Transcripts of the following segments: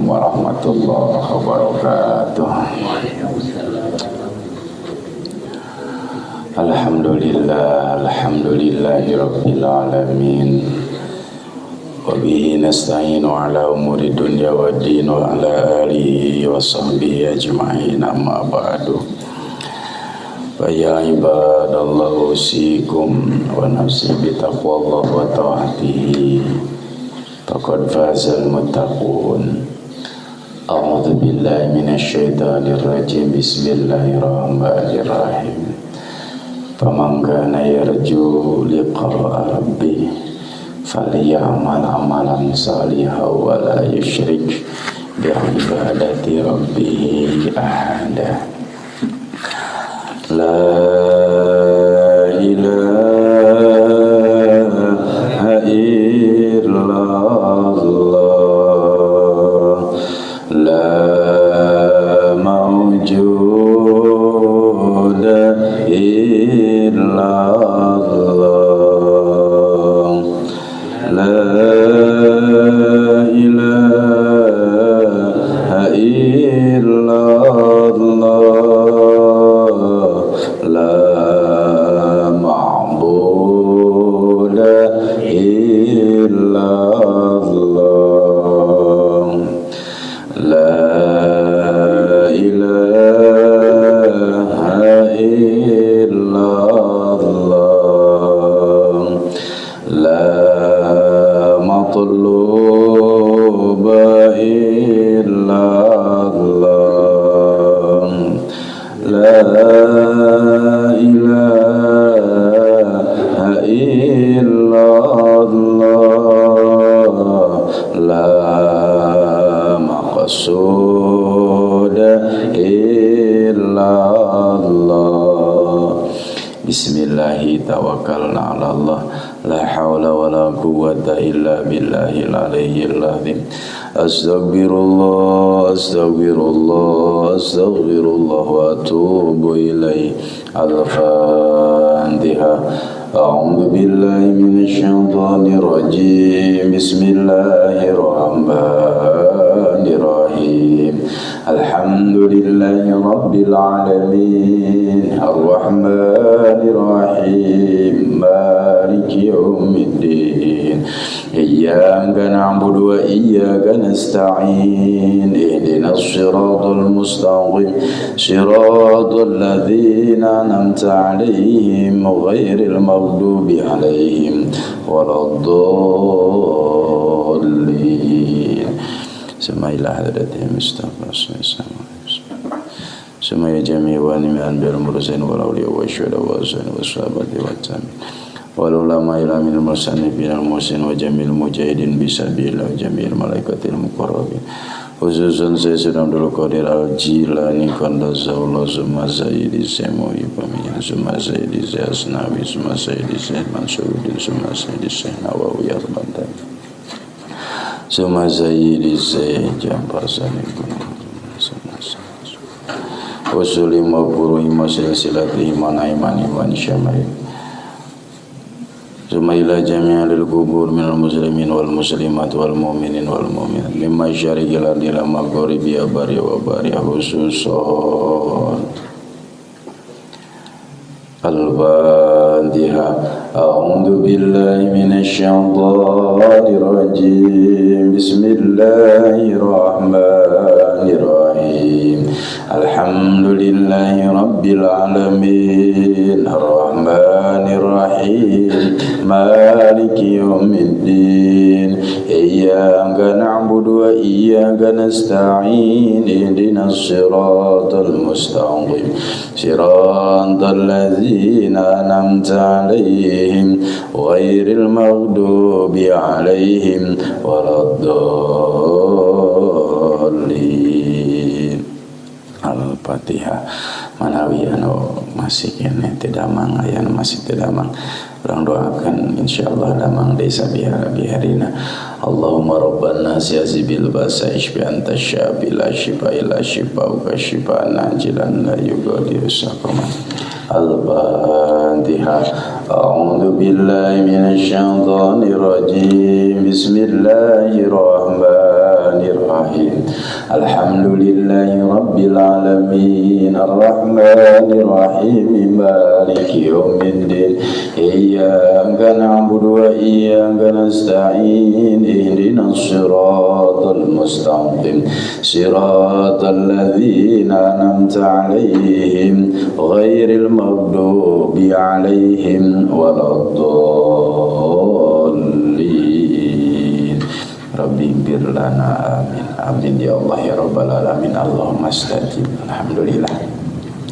warahmatullahi wabarakatuh. Alhamdulillahirabbil alamin. Wa bihi nasta'inu ala umuri dunya waddin wa ala alihi wa sahbihi ajma'in, amma ba'du. Fa ya ibadallah usikum wa nafsi bi taqwallah wa ta'atihi faqad fazal muttaqun. A'udzu billahi minasy syaithanir rajim. Bismillahirrahmanirrahim. Faman kana yarju liqa'a rabbih falyamal amalan salihan wa la yusyrik bi ibadati rabbih ahada. La ilaha illallah, la mawjuda illallah, la ilaha illallah, la ma'buda illallah, la ilaha illallah, la matluba illallah, la ilaha illallah, la maqsuda illallah. Bismillahi tawakkalna ala Allah, la hawla wa la quwwata illa billahil aliyyil azim. Astaghfirullah, astaghfirullah, astaghfirullah wa atubu ilaih. Al-Fatiha. A'udzu billahi minasy syaithanir rajim. Bismillahirrahmanirrahim. Alhamdulillahi rabbil alamin. Ar-Rahmanir Rahim. Maliki yaumiddin. Iyyaka na'budu wa iyyaka nasta'in. Ihdinas siratal mustaqim. Siratal ladzina an'amta 'alaihim ghairil maghdubi 'alaihim waladdallin. Semailah hadratil Mustafa sallallahu alaihi wasallam. Semaya jami' wa ni'mal bil mursalin wal awliya wa syuhada wa salih wa sahabati wa tabi'in wal ulama ila minal musannifin al muhsin wa jamil mujahidin bisabilillah jamil malaikatil muqarrabin. Khususan Sayyidina Abdul Qadir Al-Jilani Qaddasallahu summa Sayyidi Sayyidi Pamiyan summa Sayyidi Asnawi summa Sayyidi Sayyid Mansuruddin summa Sayyidi Sayyid Nawawi Al-Bantan summa Sayyidi Sayyid Jampasani summa Sayyidi Usuli Maburu Ima Silsilati Imana Imani Imani Syamai summa ila jami'il qubur minal muslimin wal muslimat wal mu'minin wal mu'minat mimma syarikil ardi ila maghribi bari wa bari khususan. Al-Fatiha. A'udzu billahi minasy syaithanir rajim. Bismillahirrahmanirrahim. Alhamdulillahi rabbil alamin. Ar-Rahmanir Rahim. Maliki yaumiddin. Iyyaka na'budu wa iyyaka nasta'in. Ihdinas siratal mustaqim. Siratal ladzina an'amta 'alaihim ghairil maghdubi 'alaihim waladdallin. Al-Fatihah. Manawi anu masih kene tidak mang aya masih tidak mang urang doakeun insyaallah damang desa biharina. Allahumma rabban nasi azibil basa ishfi anta syafi la shifa illa shifauka shifaan najilan la yughadiru saqama. Al-Fatihah. A'udzu billahi minasy syaithanir rajim. Bismillahirrahmanirrahim. Bismillahirrahmanirrahim. Alhamdulillahi rabbil alamin, arrahmanirrahim, maliki yaumiddin. Iyyaka na'budu wa iyyaka nasta'in. Ihdinas siratal mustaqim, siratal ladzina an'amta 'alaihim ghairil maghdubi 'alaihim waladdallin. Rabbi ighfir lana, amin amin ya Allah ya rabbal alamin. Allahumma astajib. Alhamdulillah,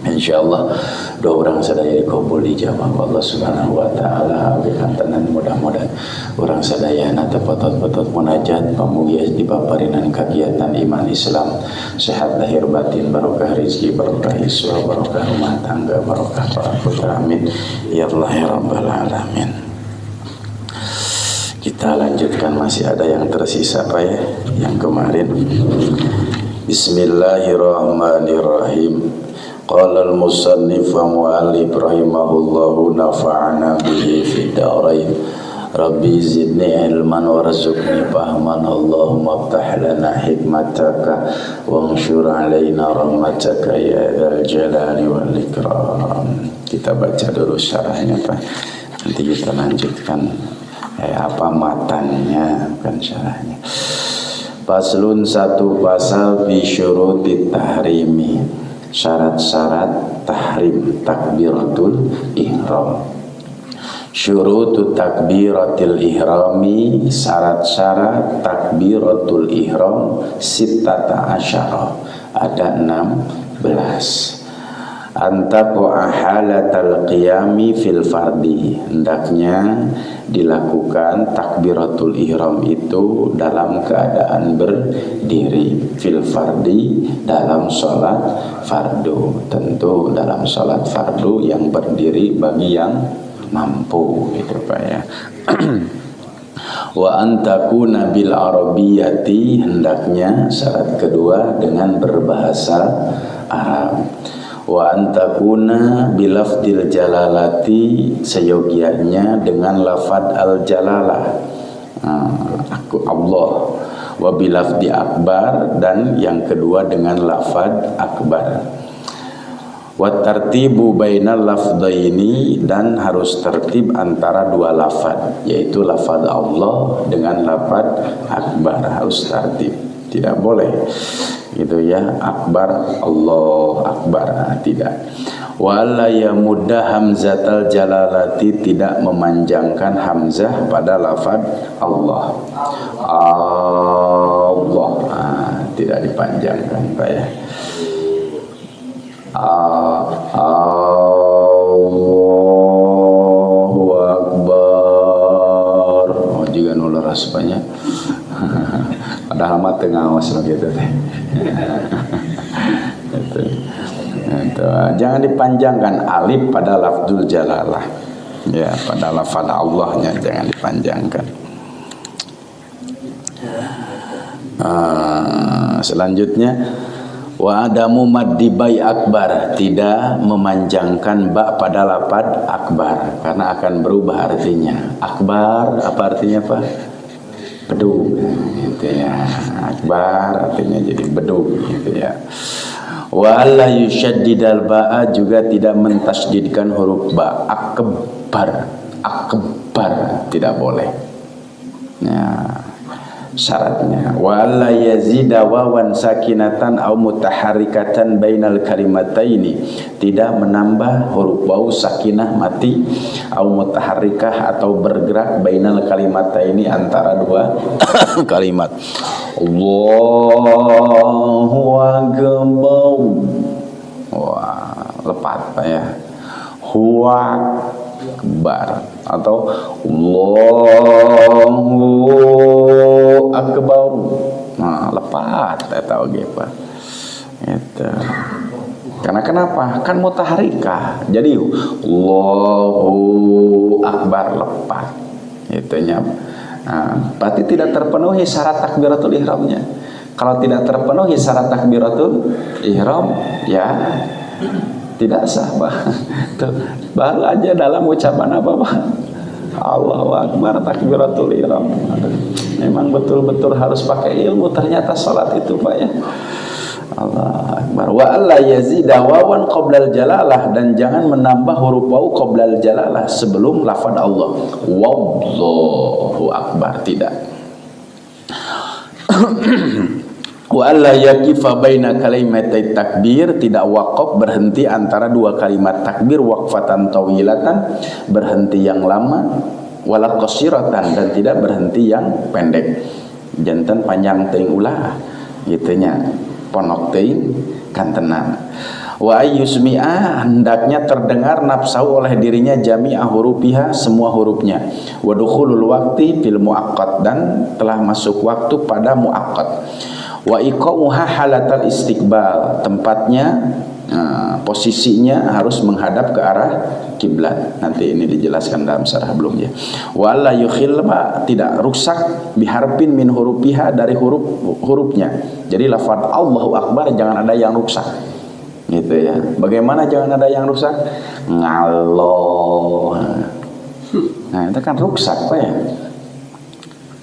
insyaallah doa orang sadaya dikabul dijabah Allah Subhanahu wa taala. Bikantanan mudah-mudahan orang sadaya na tepat-tepat munajat pamugi dipaparinan kegiatan iman Islam, sehat lahir batin, barokah rezeki, barokah iswa, barokah rumah tangga, barokah para putra, amin ya Allah ya rabbal alamin. Kita lanjutkan, masih ada yang tersisa Pak ya, yang kemarin. Bismillahirrahmanirrahim. Qala al-musannif wa mu'allif rahimahullahu nafa'ana bihi fid darain. Rabbi zidni ilman warzuqni fahman. Allahumma aftah lana hikmataka wanshur alaina rahmataka ya dzal jalali wal ikram. Kita baca dulu syarahnya Pak, nanti kita lanjutkan matannya, bukan syarahnya. Faslun, satu pasal fi syurutit tahrimi, syarat-syarat tahrim takbiratul ihram. Syurutut takbiratul ihrami, syarat-syarat takbiratul ihram sittata asyara, ada 16. Antaqa'a halatal qiyami fil fardi, hendaknya dilakukan takbiratul ihram itu dalam keadaan berdiri, fil fardi, dalam sholat fardu. Tentu dalam sholat fardu yang berdiri bagi yang mampu, gitu Pak ya. Wa antakuna bil arabiyyati, hendaknya syarat kedua dengan berbahasa Arab. Wa antakuna bilafdil jalalati, seyogianya dengan lafad al jalalah, aku Allah. Wa bilafdi akbar, dan yang kedua dengan lafad akbar. Wa tartibu bainal lafdaini, dan harus tertib antara dua lafad, yaitu lafad Allah dengan lafad akbar, harus tertib. Tidak boleh gitu ya, akbar Allah akbar, tidak. Wala yamudda hamzatal jalalati, tidak memanjangkan hamzah pada lafaz Allah. Allah, tidak dipanjangkan Pak ya. Allahu akbar. Oh, juga nuleras banyak. Padahal mah tengah awas gitu teh. Jangan dipanjangkan alif pada lafzul jalalah. Ya, pada lafaz Allahnya jangan dipanjangkan. Selanjutnya, wa adamu maddi bai akbar, tidak memanjangkan ba pada lafaz akbar karena akan berubah artinya. Akbar apa artinya Pak? Bedug gitu ya. Akbar artinya jadi bedug gitu ya. Wa la yushaddidal ba'a, juga tidak mentasydidkan huruf ba. Akbar, akbar tidak boleh. Nah, syaratnya wa la yazida wawan sakinatan aw mutaharrikatan bainal kalimataini, tidak menambah huruf waw sakinah mati, aw mutaharrikah atau bergerak, bainal kalimataini antara dua kalimat. Allahu akbar, wah lepat Pak ya. Huwa akbar atau Allahu akbar, nah lepat saya tahu gitu Pak. Itu karena kenapa? Kan mutaharikah, jadi Allahu akbar lepat itunya. Nah, berarti tidak terpenuhi syarat takbiratul ihramnya. Kalau tidak terpenuhi syarat takbiratul ihram, ya tidak sah Pak. Tuh, baru aja dalam ucapan apa Pak? Allahu akbar takbiratul ihram. Memang betul-betul harus pakai ilmu ternyata salat itu Pak ya. Allah Akbar. Wa alla yazida wawan qoblal jalalah, dan jangan menambah huruf waw qoblal jalalah sebelum lafaz Allah. Wallahu akbar, tidak. Wa alla yaqifa baina kalimatai takbir, tidak waqaf berhenti antara dua kalimat takbir, waqfatan tawilatan berhenti yang lama, wala qasiratan dan tidak berhenti yang pendek. Janten panjang teuing ulah gitu nya. Ponok teuing kan tenang. Wa ayyusmi'a, hendaknya terdengar nafsu oleh dirinya jami'a hurufiha, semua hurufnya. Wa dukhulul waqti fil muaqqat, dan telah masuk waktu pada muaqqat. Wa iqamuha halatal istiqbal, tempatnya posisinya harus menghadap ke arah kiblat. Nanti ini dijelaskan dalam syarah belum ya. Wa la yukhilma, tidak rusak biharfin min hurufiha, dari hurufnya. Jadi lafaz Allahu Akbar jangan ada yang rusak. Gitu ya. Bagaimana jangan ada yang rusak? Ngalloh. Nah, itu kan rusak Pak ya.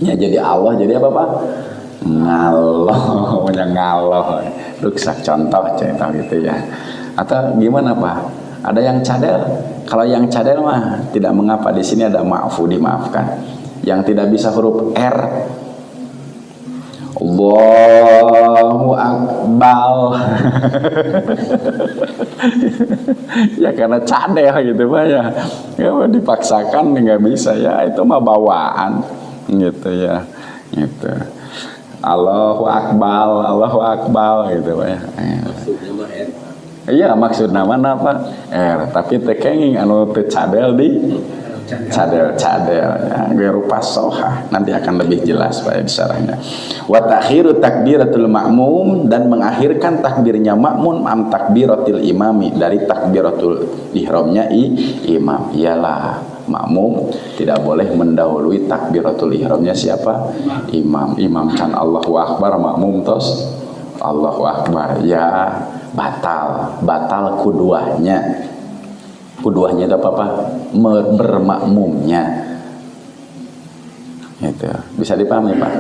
Ya jadi Allah jadi apa Pak? Ngalloh, punya ngalloh. Rusak contoh gitu ya. Atau gimana Pak? Ada yang cadel. Kalau yang cadel mah tidak mengapa, di sini ada ma'fu, dimaafkan. Yang tidak bisa huruf R, Allahu Akbar. Ya karena cadel gitu Pak ya. Ya dipaksakan nggak bisa ya, itu mah bawaan gitu ya. Gitu. Allahu Akbar gitu Pak ya. Maksudnya mah R. Iya maksudnya mana Pak? R, tapi tekenging anu teu cadel di cadel ya, rupa soha. Nanti akan lebih jelas Pak ya di syarahnya. Wa ta'khiru takbiratul ma'mum, dan mengakhirkan takbirnya makmum am takbiratul imami, dari takbiratul ihramnya imam. Iyalah makmum tidak boleh mendahului takbiratul ihramnya siapa? Imam kan Allahu Akbar, makmum tos Allahu Akbar. Ya batal kuduahnya itu apa? Bermakmumnya. Itu bisa dipahami Pak?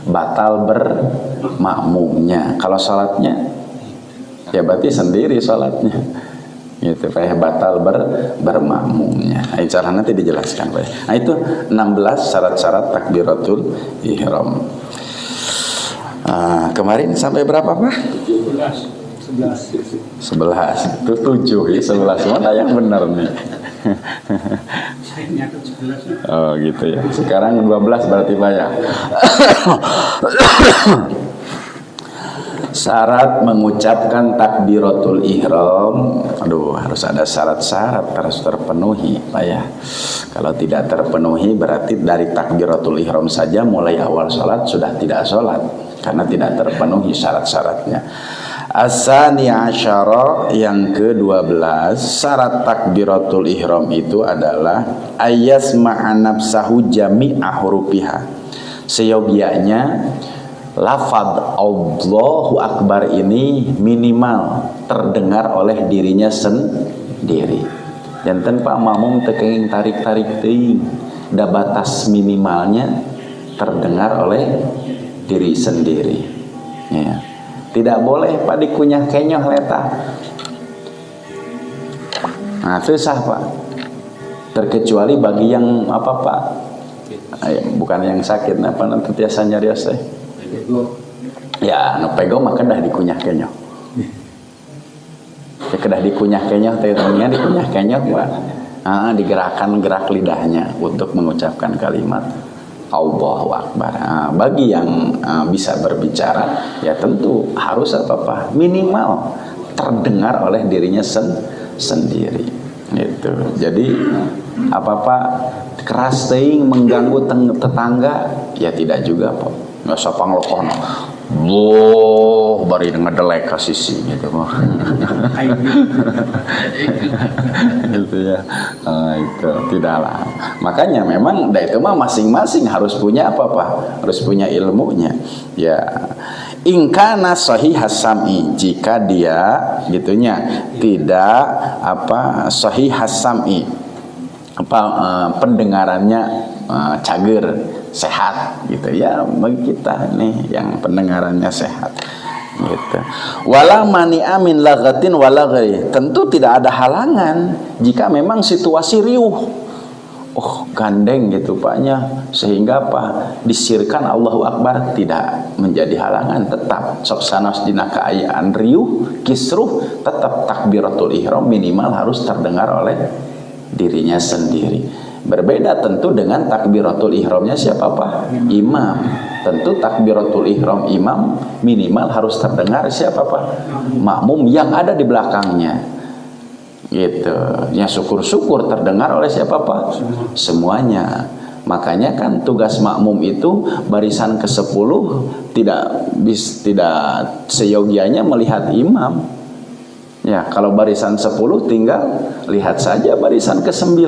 Batal bermakmumnya. Kalau salatnya ya berarti sendiri salatnya. Gitu Pak ya, batal bermakmumnya. Nah, cara nanti dijelaskan Pak. Nah itu 16 syarat-syarat takbiratul ihram. Kemarin sampai berapa Pak? 11 itu 7 ya, 11 mana yang benar nih? Oh gitu ya. Sekarang 12 berarti Pak ya. Syarat mengucapkan takbiratul ihram, harus ada syarat-syarat, harus terpenuhi Pak ya. Kalau tidak terpenuhi berarti dari takbiratul ihram saja mulai awal sholat sudah tidak sholat, karena tidak terpenuhi syarat-syaratnya. Asani asyara, yang ke-12, syarat takbiratul ihram itu adalah ayasma'a nafsahu jami'a hurufiha, seyogianya lafaz Allahu Akbar ini minimal terdengar oleh dirinya sendiri. Dan tanpa makmum tekenging tarik-tarik teuing, da batas minimalnya terdengar oleh diri sendiri. Ya. Tidak boleh Pak dikunyah kenyoh leta. Nah, itu sah Pak. Terkecuali bagi yang apa Pak? Bukan yang sakit, apa nanti biasa nyarios teh. Ya, nu pego mah kedah dikunyah kenyoh. Ya kedah dikunyah kenyoh teh temennya dikunyah kenyoh Pak. Digerakkan gerak lidahnya untuk mengucapkan kalimat Allahu Akbar. Bagi yang bisa berbicara ya tentu harus apa minimal terdengar oleh dirinya sendiri gitu. Jadi apa keras teuing mengganggu tetangga ya tidak juga Pak. Nggak usah panglokon. Bari ngedelek ka sisi gitu mah. Gitu ya. Itu tidaklah. Makanya memang itu mah masing-masing harus punya apa Pak? Harus punya ilmunya. Ya. Ingkana sahih sam'i, jika dia gitunya tidak sahih sam'i, pendengarannya cager, sehat gitu ya, bagi kita nih yang pendengarannya sehat gitu. Wala mani'a min laghatin wala ghairi. Tentu tidak ada halangan jika memang situasi riuh. Oh, gandeng gitu paknya, sehingga apa? Disirkan Allahu Akbar, tidak menjadi halangan, tetap soksanos dina kaayaan riuh kisruh, tetap takbiratul ihram minimal harus terdengar oleh dirinya sendiri. Berbeda tentu dengan takbiratul ihramnya siapa Pak? Imam. Tentu takbiratul ihram imam minimal harus terdengar siapa Pak? Makmum yang ada di belakangnya. Gitu. Ya syukur-syukur terdengar oleh siapa Pak? Semuanya. Makanya kan tugas makmum itu barisan ke-10 tidak seyogianya melihat imam. Ya, kalau barisan 10 tinggal lihat saja barisan ke-9.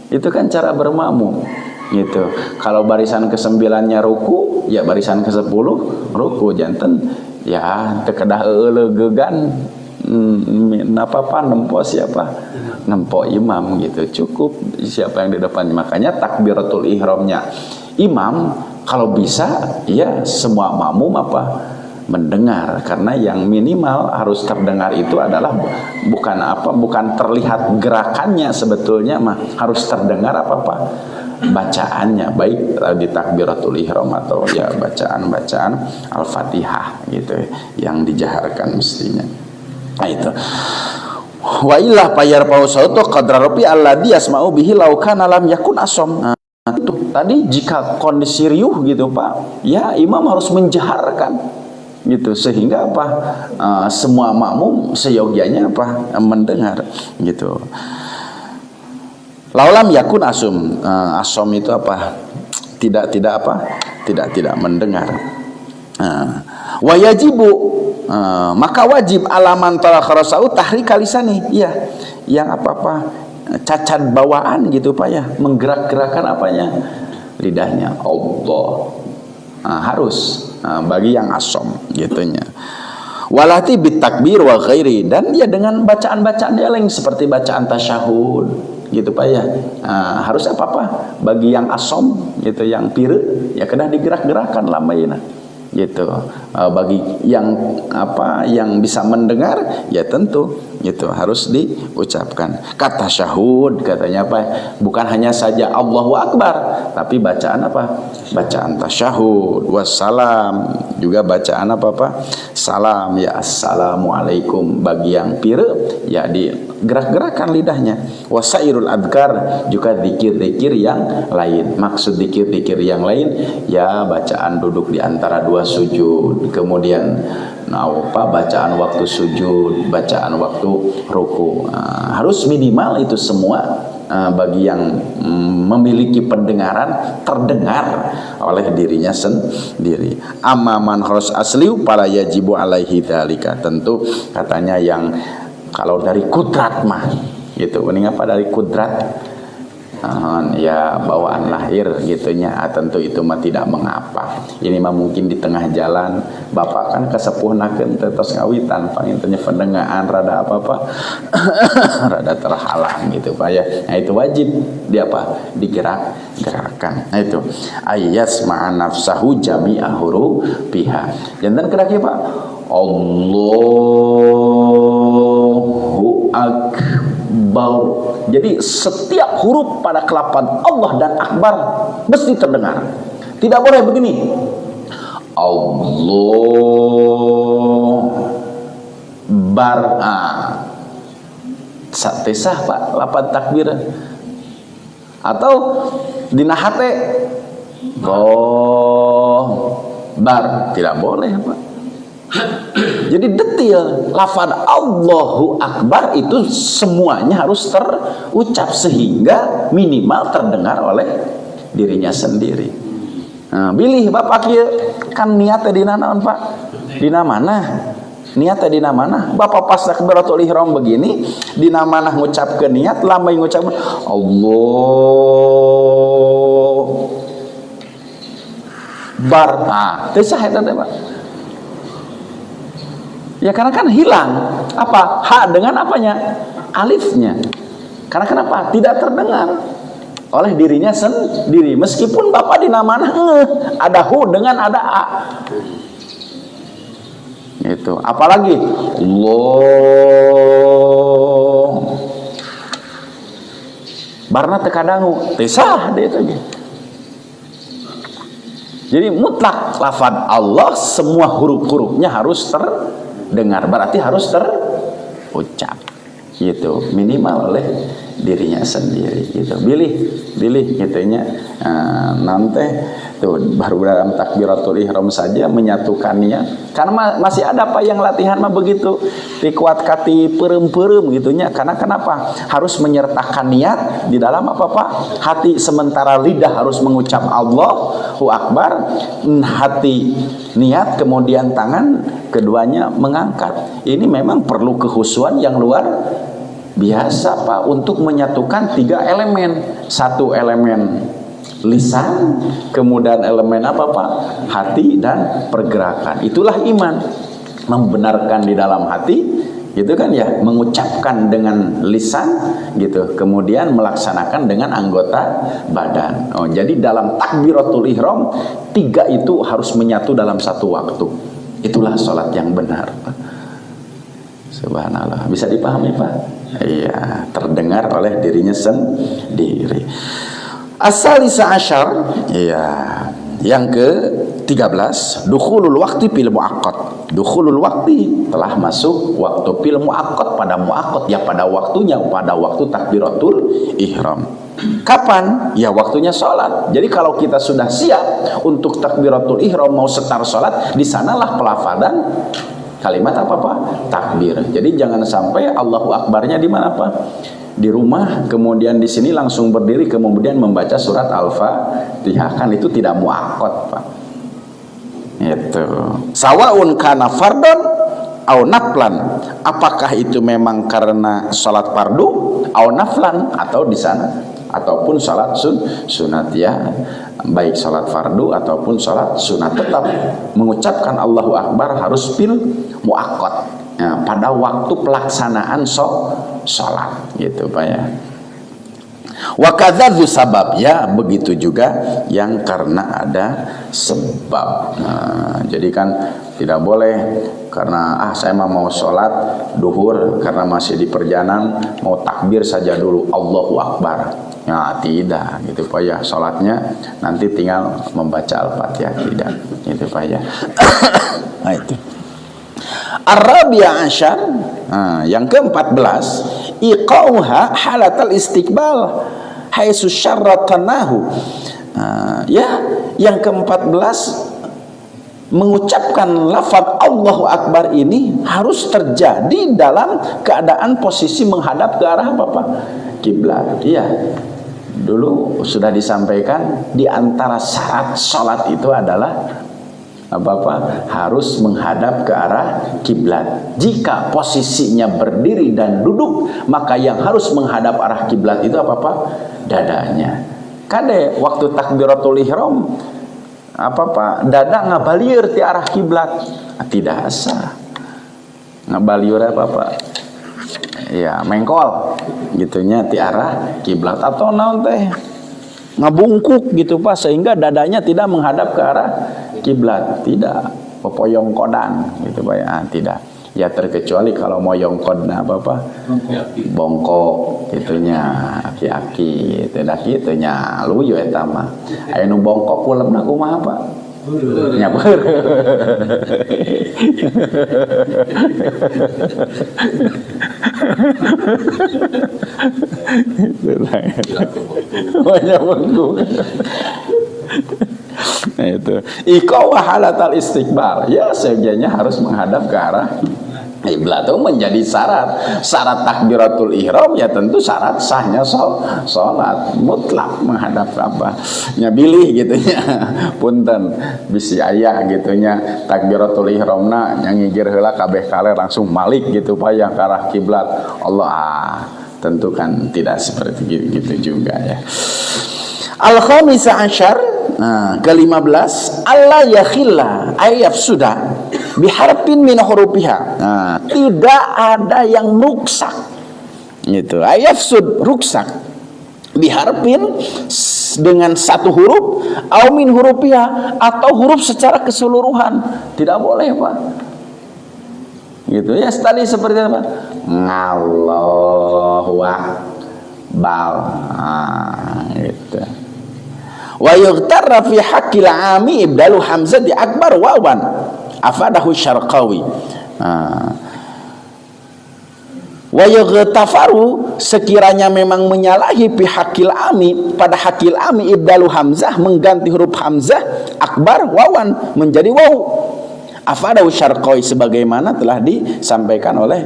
Itu kan cara bermakmum. Gitu. Kalau barisan ke-9-nya ruku, ya barisan ke-10 ruku, janten ya tekedah eulegegan nempo siapa? Nempo imam gitu. Cukup siapa yang di depannya. Makanya takbiratul ihramnya imam kalau bisa ya semua makmum mendengar, karena yang minimal harus terdengar itu adalah bukan terlihat gerakannya, sebetulnya mah harus terdengar bacaannya, baik di takbiratul ihram atau ya bacaan Al-Fatihah gitu yang dijaharkan mestinya. Nah itu. Wa illah payar pausautu qadra rabbi alladhi yasma'u bihi law kana lam yakun asom. Nah, itu tadi jika kondisi riuh gitu Pak, ya imam harus menjaharkan gitu sehingga semua makmum seyogianya mendengar gitu. Laulam yakun asum, asom itu tidak mendengar. Wa yajibu, maka wajib alaman talakharasau tahrika lisani, ya yang cacat bawaan gitu Pak ya, menggerak-gerakan lidahnya. Allah harus bagi yang asom gitunya. Walati bitakbir wa ghairi, dan ya dengan bacaan-bacaan yang seperti bacaan tasyahud gitu Pak ya. Harus bagi yang asom gitu, yang pire ya kena digerak-gerakan lamayna gitu. Bagi yang bisa mendengar ya tentu gitu harus diucapkan. Kata syahud katanya bukan hanya saja Allahu Akbar, tapi bacaan bacaan tasyahud, wassalam juga bacaan salam ya assalamualaikum. Bagi yang pire ya digerak-gerakan lidahnya. Wasairul adkar juga zikir-zikir yang lain. Maksud zikir-zikir yang lain ya bacaan duduk di antara dua sujud, kemudian bacaan waktu sujud, bacaan waktu ruku. Harus minimal itu semua bagi yang memiliki pendengaran terdengar oleh dirinya sendiri. Amaman harus asliu para yajibu alaihi dzalika. Tentu katanya yang kalau dari kudrat mah gitu, mending dari kudrat ya bawaan lahir gitunya, tentu itu mah tidak mengapa. Ini mah mungkin di tengah jalan bapak kan kesepuhnakeun terus ngawitan pangintennya pendengaran rada rada terhalang gitu Pak ya. Nah itu wajib digerak-gerakkan. Nah itu ayas ma'an nafsahu jami'a hurufiha. Janten kerak ya Pak. Allahu akbar. Jadi setiap huruf pada kelapan Allah dan akbar mesti terdengar. Tidak boleh begini. Allah bar. Satesah Pak lapan takbir. Atau dina hate bar, tidak boleh Pak. Jadi detail lafaz Allahu Akbar itu semuanya harus terucap sehingga minimal terdengar oleh dirinya sendiri. Bilih Bapak kieu kan niatnya dina naon Pak? Dina mana? Niatnya dina mana? Bapak pas takbiratul ihram begini, dina mana ngucapkeun niat, lamai ngucapkeun Allah bar. Teu saha eta teh Pak? Ya karena kan hilang ha dengan apanya? Alifnya. Karena kenapa? Tidak terdengar. oleh dirinya sendiri. Meskipun bapak dinamana ada hu dengan ada a. Itu. Apalagi Allah. Barna tekadangu, tesah deh itu. Jadi mutlak lafaz Allah semua huruf-hurufnya harus terdengar. Berarti harus terucap. Gitu, minimal oleh dirinya sendiri gitu. Bilih gitunya. Nanti tuh baru dalam takbiratul ihram saja menyatukannya. Karena masih ada apa yang latihan mah begitu. Dikuat kati perem-perem gitunya. Karena kenapa? Harus menyertakan niat di dalam apa-apa hati, sementara lidah harus mengucap Allahu Akbar, hati niat, kemudian tangan keduanya mengangkat. Ini memang perlu kehusuan yang luar biasa Pak untuk menyatukan 3 elemen. Satu elemen lisan, kemudian elemen apa Pak? Hati dan pergerakan. Itulah iman. Membenarkan di dalam hati, gitu kan ya, mengucapkan dengan lisan gitu, kemudian melaksanakan dengan anggota badan. Oh, jadi dalam takbiratul ihram 3 itu harus menyatu dalam satu waktu. Itulah sholat yang benar Pak. Subhanallah. Bisa dipahami Pak? Iya, terdengar oleh dirinya sendiri. As-salisa asyar, iya, yang ke-13, dukhulul waqti fil muaqqat. Dukhulul waqti, telah masuk waktu fil muaqqat, pada muaqqat ya pada waktunya, pada waktu takbiratul ihram. Kapan? Ya waktunya sholat. Jadi kalau kita sudah siap untuk takbiratul ihram, mau setar sholat, di sanalah pelafadan kalimat apa Pak? Takbir. Jadi jangan sampai Allahu Akbarnya di mana Pak? Di rumah, kemudian di sini langsung berdiri, kemudian membaca surat Al-Fatihah. Kan itu tidak muaqqat Pak. Itu. Sawaun kana fardon au naflan. Apakah itu memang karena salat fardu au naflan, atau di sana ataupun salat sunat ya. Baik salat fardu ataupun salat sunat, tetap mengucapkan Allahu Akbar harus fil muaqqat, ya, pada waktu pelaksanaan sholat gitu Pak ya. Wa kadzadzu sabab, ya begitu juga yang karena ada sebab. Nah, jadi kan tidak boleh karena saya mau sholat duhur karena masih di perjalanan, mau takbir saja dulu Allahu Akbar. Ya tidak gitu Pak ya, sholatnya nanti tinggal membaca Al-Fatihah, tidak gitu Pak ya. Nah itu Ar-Rabi'a asyar, yang ke-14, iqauha halatal istiqbal haitsu syarratanahu. Ya, yang ke-14, mengucapkan lafaz Allahu Akbar ini harus terjadi dalam keadaan posisi menghadap ke arah apa Pak? Kiblat. Iya. Dulu sudah disampaikan di antara syarat sholat itu adalah apa-apa harus menghadap ke arah kiblat. Jika posisinya berdiri dan duduk, maka yang harus menghadap arah kiblat itu apa-apa? Dadanya. Kade waktu takbiratul ihram apa-apa dada ngabalieur ti arah kiblat. Tidak sah. Ngabalieur apa-apa? Ya, mengkol gitunya ti arah kiblat, atau naon teh ngabungkuk gitu Pak, sehingga dadanya tidak menghadap ke arah kiblat. Tidak, popoyong kodan gitu Pak ya, tidak. Ya terkecuali kalau mau yongkodna apa bongkok gitunya, aki-aki gitu dah gitunya luyu eta mah. Aya nu bongkok pulemna kumaha Pak? Nyabeur. Banyak bengkung. Nah itu iqawa halatal istiqbal, ya sebenarnya harus menghadap ke arah kiblat. Itu menjadi syarat takbiratul ihram, ya tentu syarat sahnya sholat mutlak menghadap apa nya bilih gitunya. Punten bisi aya gitunya takbiratul ihramna yang ngigir heula kabeh kale langsung malik gitu Pak yang ke arah kiblat. Allah tentu kan tidak seperti gitu juga ya. Al-khamisa asyar, ke-15, Allah yakhilla ayaf sudah biharfin min hurufiha. Tidak ada yang ruksak gitu. Ayaf sud ruksak biharfin dengan satu huruf, au min hurufiha atau huruf secara keseluruhan. Tidak boleh, Pak. Gitu ya, tadi seperti apa? Allahu akbar. Gitu. Wa yughtarra fi haqqil ami ibdalu hamzah di akbar wawan. Afadahu Syarqawi. Wa yughtafaru, sekiranya memang menyalahi pihakil ami, pada hakil ami ibdalu hamzah, mengganti huruf hamzah akbar wawan menjadi waw. Afadahu Syarqawi, sebagaimana telah disampaikan oleh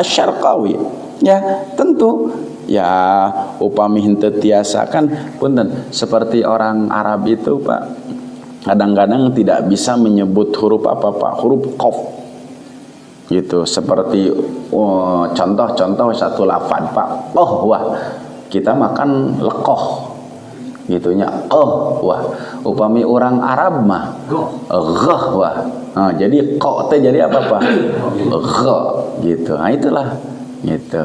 Syarqawi. Ya, tentu ya upami henteu tiasa kan punten seperti orang Arab itu, Pak. Kadang-kadang tidak bisa menyebut huruf apa-apa, huruf qaf. Gitu, seperti contoh satu lafaz, Pak. Oh, wah. Kita makan lekoh. Gitunya. Oh, wah. Upami orang Arab mah ghah, wah. Jadi qa teh jadi apa, Pak? Gha, gitu. Nah, itulah. Gitu.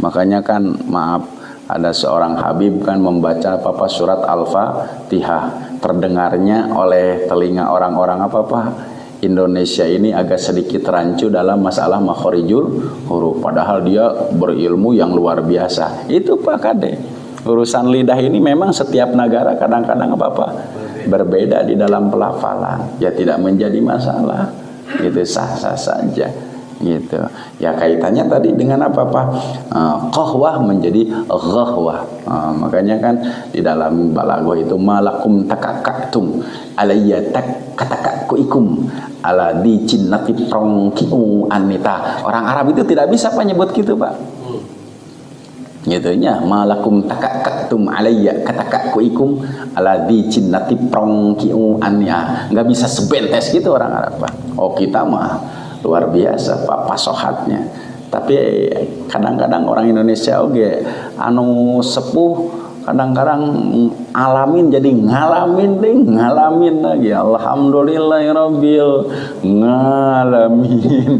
Makanya kan maaf, ada seorang Habib kan membaca apa surat Al-Fatihah, terdengarnya oleh telinga orang-orang Indonesia ini agak sedikit rancu dalam masalah makhorijul huruf, padahal dia berilmu yang luar biasa. Itu Pak Kade, urusan lidah ini memang setiap negara kadang-kadang berbeda di dalam pelafalan, ya tidak menjadi masalah, gitu, sah-sah saja. Gitu ya, kaitannya tadi dengan qahwah menjadi ghahwah. Makanya kan di dalam balaghah itu malakum takakatum alayya takakakuikum ala di cinnati prongkiu anita. Orang Arab itu tidak bisa menyebut gitu, Pak. Gitunya malakum takakatum alayya katakakuikum ala di cinnati prongkiu anita. Enggak bisa sebentes gitu orang Arab, Pak. Oh, kita mah luar biasa, Pak, pasohatnya. Tapi kadang-kadang orang Indonesia anu sepuh kadang-kadang alamin jadi ngalamin lagi. Alhamdulillahirabbil ngalamin.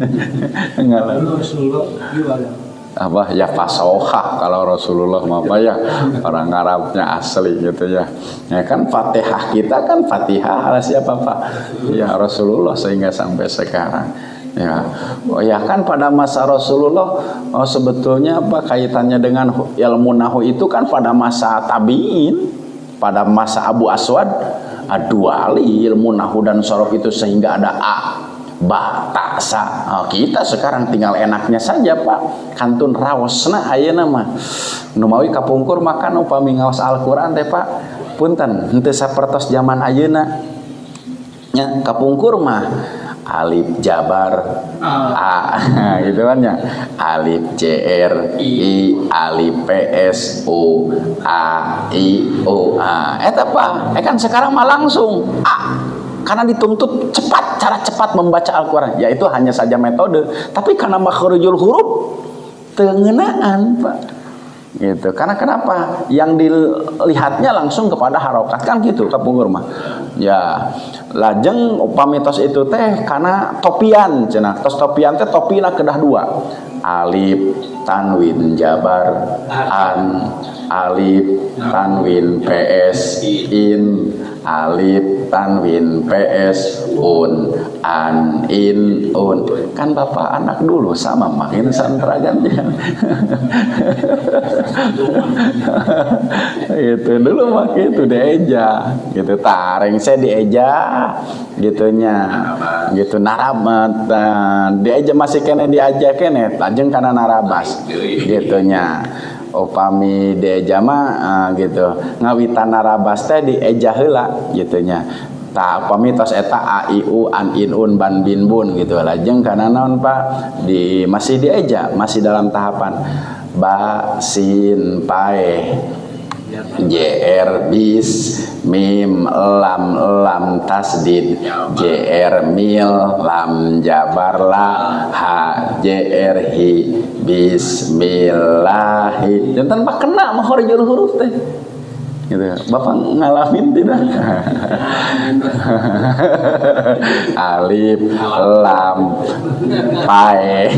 Apa ya pasohah kalau Rasulullah apa ya orang Arabnya asli gitu ya. Ya kan Fatihah kita kan Fatihah ala siapa, Pak? Ya Rasulullah, sehingga sampai sekarang. Ya, ya kan pada masa Rasulullah sebetulnya kaitannya dengan ilmu nahu itu kan pada masa tabi'in, pada masa Abu Aswad Ad-Duali, ilmu nahu dan sorof itu sehingga ada ba ta sa. Kita sekarang tinggal enaknya saja, Pak, kantun raosna ayeuna mah nu mawi kapungkur makan upami ngaos Al-Qur'an teh, Pak, punten henteu sapertos zaman ayeuna nya. Kapungkur mah alif jabar a gitu kan ya, alif jr i, alif ps u a i o a. Eta Pak, kan sekarang mah langsung a, karena dituntut cepat, cara cepat membaca Al-Quran. Yaitu hanya saja metode, tapi karena makhrajul huruf tengenaan, Pak. Gitu. Karena kenapa? Yang dilihatnya langsung kepada harokat kan gitu, kapungkur mah. Ya, lajeng upami tos itu teh karena topian cenah. Tos topian teh topina kedah dua. Alif tanwin jabar an, alif tanwin ps in, alif tanwin ps un, an in un. Kan Bapak anak dulu sama makin santragan dia. Itu dulu mah gitu dieja, gitu taring saya dieja, gitunya, gitu narabat, dieja masih kene diaja kene, lajeng kana narabas, gitunya. Upami dieja mah gitu ngawitan narabas teh dieja heula, gitunya. Ta upami tos eta a i u an in un ban bin bun gitu, lajeng kana naon, Pak, di masih dieja, masih dalam tahapan ba sin pae jr bis mim lam tasdid jr mil lam jabar la ha jr hi bismillahi. Jantan Pak kena makhorijul huruf teh. gitu. Bapak ngalamin tidak? Alif, lam, pae,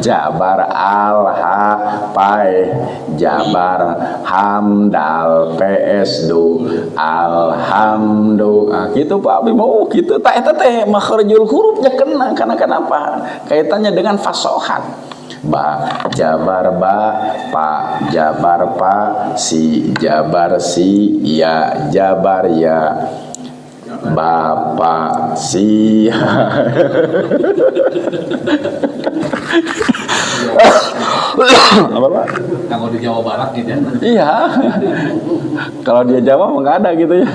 jabar, alha, pae, jabar, hamdal, ps, du, alhamdu. Nah, gitu Pak Abi mau gitu. Tak eta teh makhrajul hurufnya kena karena kenapa? Kaitannya dengan fasohat. Ba jabar ba, pa jabar pa, si jabar si, ya jabar ya, bapak si. Apa Pak? Kalau di Jawa Barat gitu. Iya. Kalau dia Jawa nggak ada gitu ya.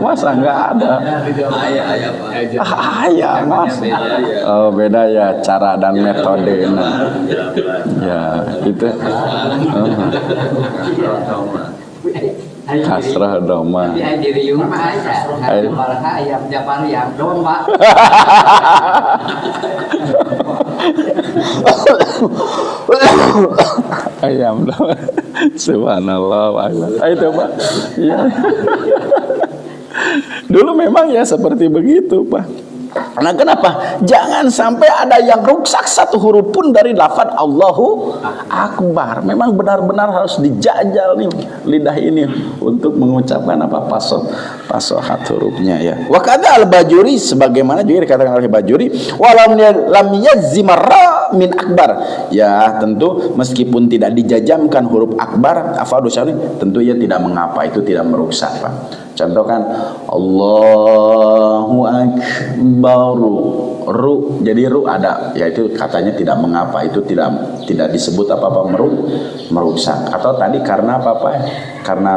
Masa nggak ada? Ayah Pak. Ayah mas. Oh beda ya cara dan metode. Nah. Ya itu. Kasrah doma. Jadi yung mah ayam barha ayam Jepang ayam domba. Ayam doma. Subhanallah. Itu Pak. Ya. Dulu memang ya seperti begitu Pak. Nah kenapa? Jangan sampai ada yang rusak satu huruf pun dari lafaz Allahu Akbar. Memang benar-benar harus dijajal nih lidah ini untuk mengucapkan apa pasohat hurufnya ya. Wa kadza al-Bajuri sebagaimana juga dikatakan oleh Bajuri, walam lam yazimara min akbar. Ya tentu meskipun tidak dijajamkan huruf akbar, afadu syari tentu ia tidak mengapa, itu tidak merusak Pak. Contohkan Allahu Akbar, ru jadi ru ada, yaitu katanya tidak mengapa, itu tidak disebut apa-apa merusak. Atau tadi karena apa-apa? Karena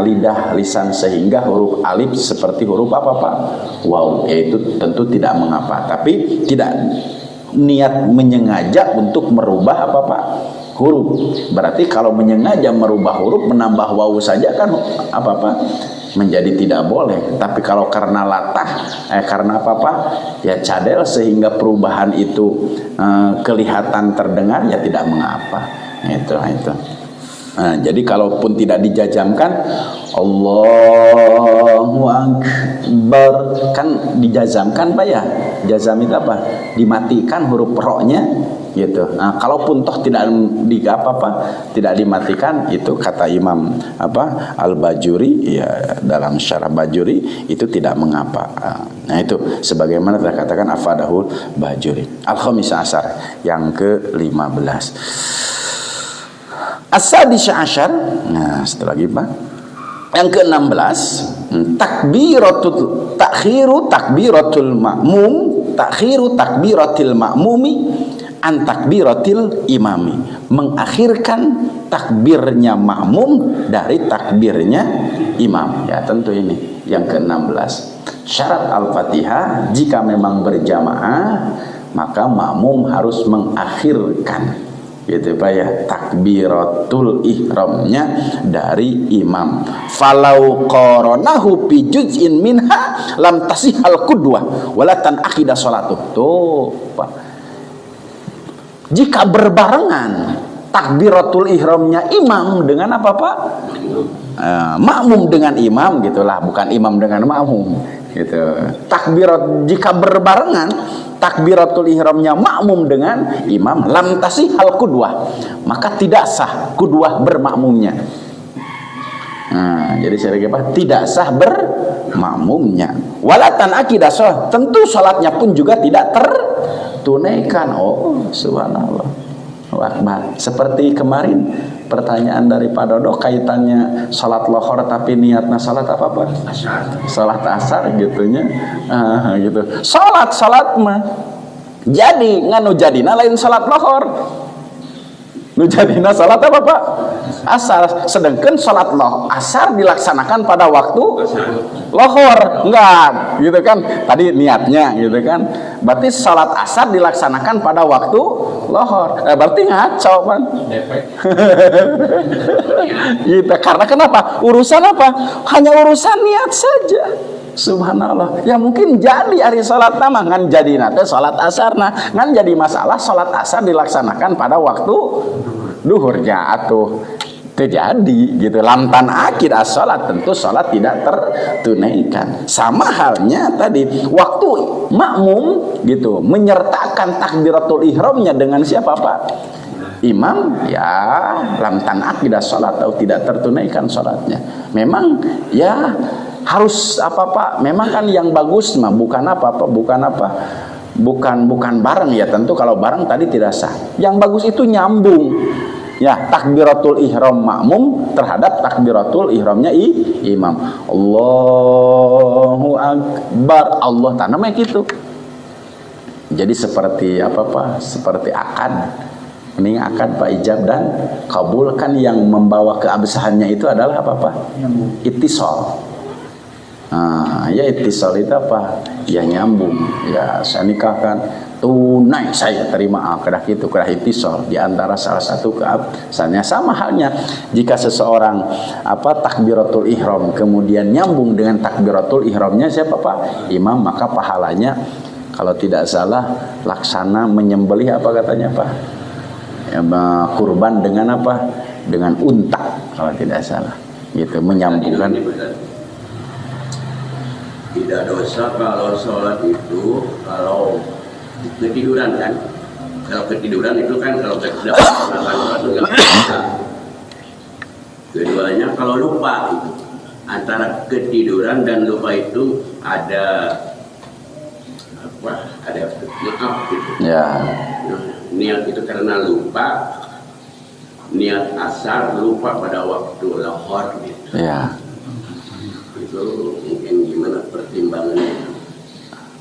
lisan sehingga huruf alif seperti huruf apa-apa? Wow, yaitu tentu tidak mengapa, tapi tidak niat menyengaja untuk merubah apa-apa huruf. Berarti kalau menyengaja merubah huruf menambah waw saja kan apa-apa menjadi tidak boleh. Tapi kalau karena latah karena apa-apa ya cadel sehingga perubahan itu kelihatan terdengar ya tidak mengapa. Itu. Nah, jadi kalaupun tidak dijajamkan Allahu Akbar kan dijazamkan Pak ya. Jazam itu apa? Dimatikan huruf ro-nya gitu. Nah, kalaupun toh tidak tidak dimatikan, itu kata Imam Al-Bajuri ya, dalam syarah Bajuri itu tidak mengapa. Nah, itu sebagaimana telah katakan afadahul Bajuri. Al-Khamisah Asyar yang ke-15. As-Sadis Asyar. Nah, setelah lagi Pak. Yang ke-16, takhiru takbiratul ma'mumi an takbiratil imami, mengakhirkan takbirnya makmum dari takbirnya imam. Ya tentu ini yang ke-16. Syarat Al-Fatihah jika memang berjamaah maka makmum harus mengakhirkan gitu Pak ya, takbiratul ihramnya dari imam. Falau qoronahu bi juz'in minha lam tasihal qudwah wala tan aqidah salatuh. Tuh Pak, jika berbarengan takbiratul ihramnya imam dengan apa Pak? Makmum dengan imam gitulah, bukan imam dengan makmum gitu. Takbirat jika berbarengan takbiratul ihramnya makmum dengan imam lam tasihal qudwah, maka tidak sah qudwah bermakmumnya. Nah, jadi saya lagi apa? Tidak sah bermakmumnya. Walatan akidah sholat, tentu sholatnya pun juga tidak tertunaikan. Oh, subhanallah. Akbar. Seperti kemarin pertanyaan dari Pak Dodo kaitannya sholat lohor tapi niatnya sholat apa Pak? Sholat asar gitunya. Gitu. Sholat mah. Jadi nganu jadina lain sholat lohor. Nu jadina sholat apa Pak? Asar. Sedangkan sholat asar dilaksanakan pada waktu lohor, enggak gitu kan? Tadi niatnya gitu kan? Berarti sholat asar dilaksanakan pada waktu lohor. Berarti ngaco kan? Gitu. Karena kenapa? Urusan apa? Hanya urusan niat saja. Subhanallah. Ya mungkin jadi hari sholat nama ngan jadi nate sholat asar ngan jadi masalah sholat asar dilaksanakan pada waktu duhurnya atuh terjadi gitu. Lam tanaqid as-shalat, tentu salat tidak tertunaikan. Sama halnya tadi waktu makmum gitu menyertakan takbiratul ihramnya dengan siapa Pak? Imam, ya lam tanaqid as-shalat atau tidak tertunaikan salatnya. Memang ya harus apa Pak? Memang kan yang bagus mah bukan apa-apa, bukan bareng ya, tentu kalau bareng tadi tidak sah. Yang bagus itu nyambung. Ya, takbiratul ihram makmum terhadap takbiratul ihramnya imam. Allahu akbar. Allah tanamnya gitu. Jadi seperti apa Pak? Seperti akad. Ini akad Pak, ijab dan kabul kan yang membawa keabsahannya itu adalah apa Pak? Ittisal. Nah, ya ittisal itu apa? Ya nyambung. Ya saya nikahkan tunai saya terima kedah gitu, kedah ittisal di antara salah satu keabsahannya. Sama halnya jika seseorang apa takbiratul ihram kemudian nyambung dengan takbiratul ihramnya siapa Pak? Imam, maka pahalanya kalau tidak salah laksana menyembelih apa katanya Pak? Ya, kurban dengan apa? Dengan unta kalau tidak salah. Gitu menyambungkan. Tidak dosa kalau sholat itu kalau ketiduran kan. Kalau ketiduran itu kan kalau tidak melakukan sholat enggak dosa. Keduanya kalau lupa itu. Antara ketiduran dan lupa itu ada apa? Ada maaf gitu. Ya. Niat itu karena lupa, niat asar lupa pada waktu lohor gitu. Ya. Itu mungkin gimana pertimbangannya?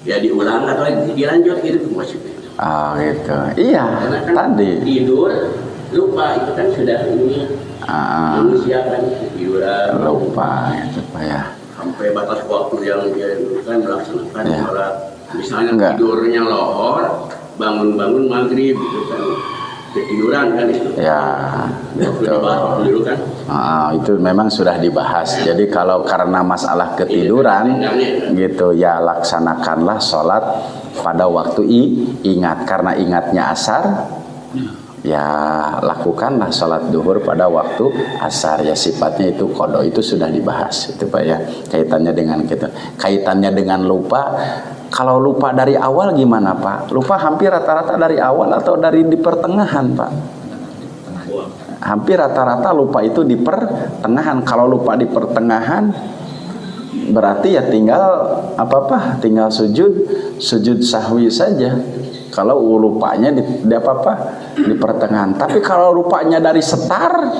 Ya diulang atau dilanjut gitu maksudnya. Ah gitu. Iya. Karena kan tadi. tidur lupa itu kan sudah ini manusia kan tiduran Lupa gitu Pak ya. sampai batas waktu yang dia kan melaksanakan Ya. sholat. Misalnya Enggak. tidurnya lohor, bangun-bangun maghrib gitu kan, ketiduran kan itu. Ya, betul. Dulu kan. Itu memang sudah dibahas. Jadi kalau karena masalah ketiduran gitu ya laksanakanlah sholat pada waktu ingat. Karena ingatnya asar, ya lakukanlah sholat duhur pada waktu asar. Ya sifatnya itu qada, itu sudah dibahas itu Pak ya. Kaitannya dengan gitu. Kaitannya dengan lupa. Kalau lupa dari awal gimana Pak? Lupa hampir rata-rata dari awal atau dari di pertengahan Pak? Hampir rata-rata lupa itu di pertengahan. Kalau lupa di pertengahan berarti ya tinggal apa-apa, tinggal sujud sahwi saja. Kalau lupanya di apa-apa di pertengahan. Tapi kalau lupanya dari setar,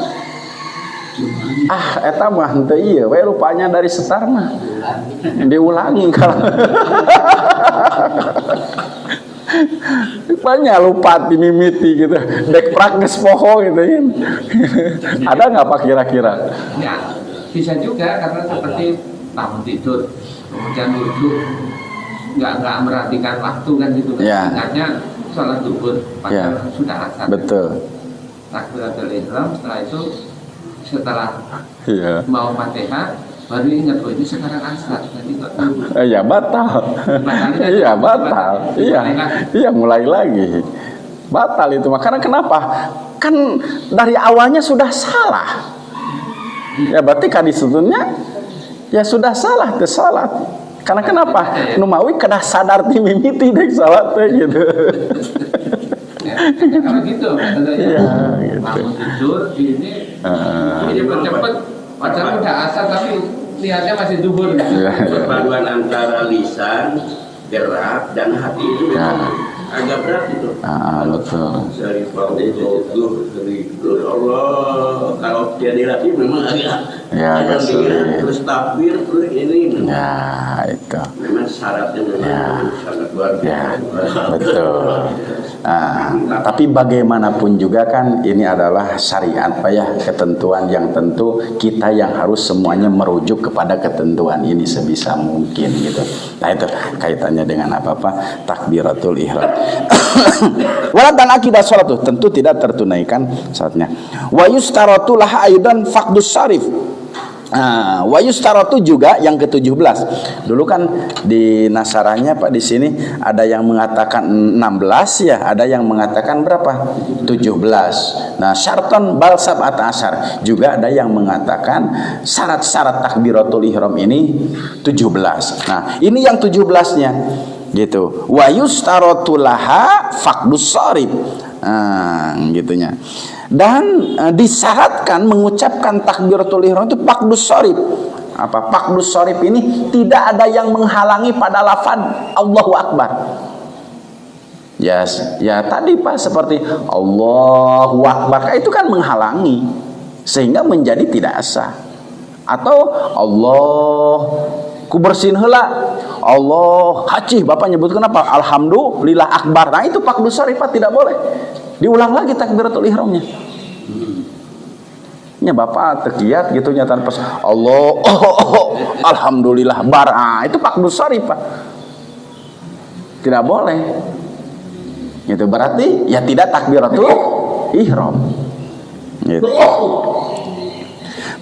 eta mah henteu ieu we lupanya dari setar mah diulangi kalau banyak lupa dimimiti gitu dek praktis poho gitu ya. Ada nggak Pak kira-kira? Ya, bisa juga karena seperti bangun tidur kemudian duduk nggak merhatikan waktu kan gitu kan. Ya. Ingatnya sholat duhur padahal Ya. sudah asar. Betul. Takbiratul ihram setelah Iya. mau Fatihah baru ingat oh ini sekarang asar jadi kok Ya batal. Iya batal. Iya mulai lagi. Batal itu. Karena kenapa? Kan dari awalnya sudah salah. Ya berarti kan disebutnya ya sudah salah ke salat. Karena kenapa? Numawi kedah sadar ti mimiti dek salat teh gitu. kalau gitu Iya, gitu. bangun tidur ini cepet padahal udah asar tapi niatnya masih duhur gitu. Perpaduan antara lisan, gerak dan hati itu memang agak berat itu. Betul. Dari Allah kalau dia dilatih memang agak agak sulit. terus takbir terus ini Ya itu. memang syaratnya memang sangat luar biasa. Betul. Tapi bagaimanapun juga kan ini adalah syariat Pak ya, ketentuan yang tentu kita yang harus semuanya merujuk kepada ketentuan ini sebisa mungkin gitu. Nah itu kaitannya dengan apa-apa takbiratul ihram. Wala dan akidah salat tuh tentu tidak tertunaikan salatnya. Wa yustaratu laha aidan faqdus syarif. Wa yustaratu juga yang ke-17. Dulu kan di Nasaranya Pak di sini ada yang mengatakan 16 ya, ada yang mengatakan berapa? 17. Nah, syarton bal sab'at asyar. Juga ada yang mengatakan syarat-syarat takbiratul ihram ini 17. Nah, ini yang 17-nya gitu. Wa yustaratu laha faqdus sharib. Gitunya. Dan disyaratkan mengucapkan takbiratul ihram itu faqdus sharib. Apa faqdus sharib ini? Tidak ada yang menghalangi pada lafaz Allahu Akbar. Ya tadi Pak seperti Allahu Akbar itu kan menghalangi sehingga menjadi tidak sah. Atau Allah ku bersihin heula, Allah hacih Bapak nyebut kenapa? Alhamdulillah akbar. Nah itu faqdus sharib Pak, tidak boleh. Diulang lagi takbiratul ihramnya. Ya Bapak tekiat gitu nya tanpa Allah alhamdulillah bar. Itu faqdus sharib Pak. Tidak boleh. Itu berarti ya tidak takbiratul ihram. Gitu.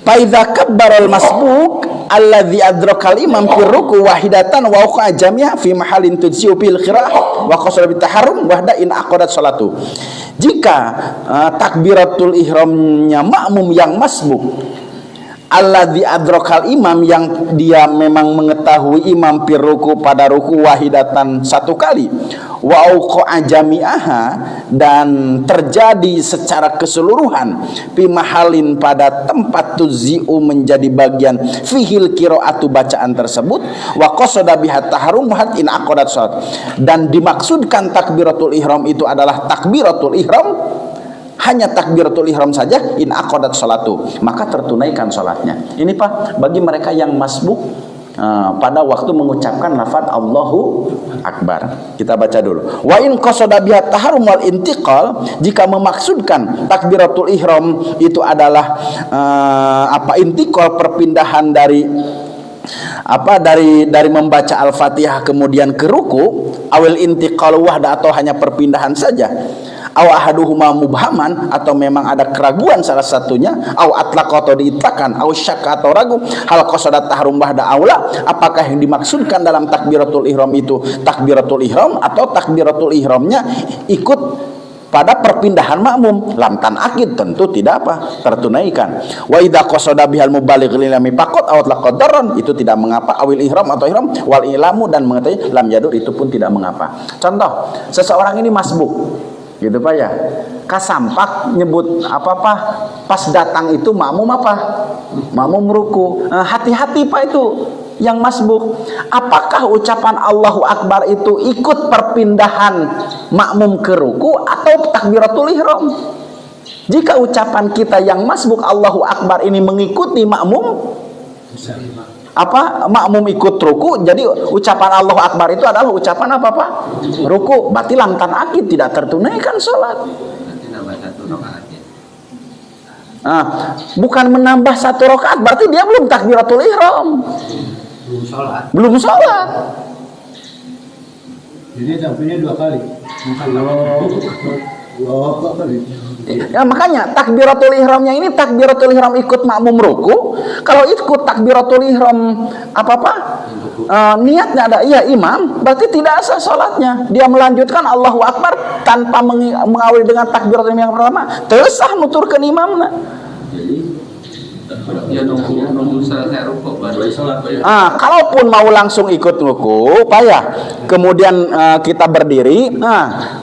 Fa idza kabbara al-masbuq alladzi adrakal imam fi ruku wahidatan wa waqa jami'a fi mahallin tujzi'u bil qira'ah wa qasara bit taharrum wahda in aqadat salatu. Jika takbiratul ihramnya makmum yang masbuk alladzi adrakal imam yang dia memang mengetahui imam fi ruku pada ruku wahidatan satu kali wa auqa jami'aha dan terjadi secara keseluruhan fi mahalin pada tempat tuzi'u menjadi bagian fihil qiraatu bacaan tersebut wa qasada biha tahrum hat in aqadat salat dan dimaksudkan takbiratul ihram itu adalah takbiratul ihram hanya takbiratul ihram saja in aqadat salatu maka tertunaikan salatnya. Ini Pak bagi mereka yang masbuk pada waktu mengucapkan lafaz Allahu Akbar. Kita baca dulu. Wa in qasada biha taharrum wal intiqal jika memaksudkan takbiratul ihram itu adalah intiqal perpindahan dari dari membaca Al-Fatihah kemudian ke ruku awil intiqal wahda atau hanya perpindahan saja aw ahaduhuma mubhaman atau memang ada keraguan salah satunya aw atlaqa atau diitlakan aw syakka atau ragu hal qasada tahrum ba'da aula apakah yang dimaksudkan dalam takbiratul ihram itu takbiratul ihram atau takbiratul ihramnya ikut pada perpindahan makmum lam tanaqid tentu tidak tertunaikan. Wa idza qasada bihal mubaligh lil ilmi faqat aw laqadaran itu tidak mengapa awil ihram atau ihram wal ilamu dan mengetahui lam yadur itu pun tidak mengapa. Contoh seseorang ini masbuk gitu Pak ya, kasampak nyebut pas datang itu makmum makmum ruku. Hati-hati Pak itu yang masbuk, apakah ucapan Allahu Akbar itu ikut perpindahan makmum ke ruku atau takbiratul ihram? Jika ucapan kita yang masbuk Allahu Akbar ini mengikuti makmum makmum ikut ruku, jadi ucapan Allahu Akbar itu adalah ucapan Pak? Ruku. Berarti lam tanaqid tidak tertunaikan salat. Bukan menambah satu rakaat, berarti dia belum takbiratul ihram. Belum salat. Jadi tampilnya 2 kali. Bukan ya makanya takbiratul ihramnya ini takbiratul ihram ikut makmum ruku. Kalau ikut takbiratul ihram niatnya ada imam, berarti tidak sah salatnya. Dia melanjutkan Allahu Akbar tanpa mengawali dengan takbiratul ihram yang pertama, teu sah nuturkeun imamna. Ya nunggu selesai rukuk baru salat. Kalaupun mau langsung ikut ruku, Pak ya. Kemudian kita berdiri.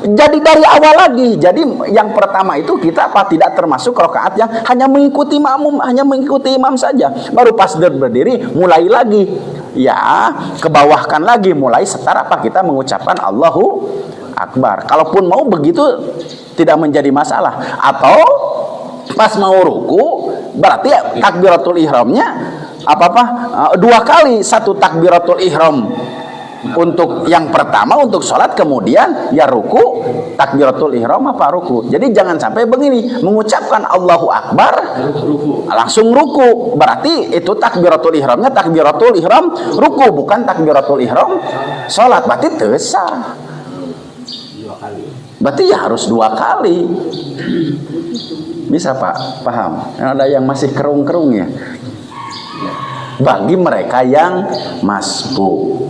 Jadi dari awal lagi. Jadi yang pertama itu kita tidak termasuk rakaat yang hanya mengikuti makmum, hanya mengikuti imam saja. Baru pas berdiri mulai lagi. Ya, kebawahkan lagi mulai setara kita mengucapkan Allahu Akbar. Kalaupun mau begitu tidak menjadi masalah. Atau pas mau ruku berarti takbiratul ihramnya 2 kali, satu takbiratul ihram untuk yang pertama untuk sholat, kemudian ya ruku takbiratul ihram ruku. Jadi jangan sampai begini mengucapkan Allahu Akbar langsung ruku, berarti itu takbiratul ihramnya takbiratul ihram ruku bukan takbiratul ihram sholat, berarti tesah. Berarti ya harus 2 kali. Bisa Pak, paham? Ada yang masih kerung-kerung ya. bagi mereka yang masbuk.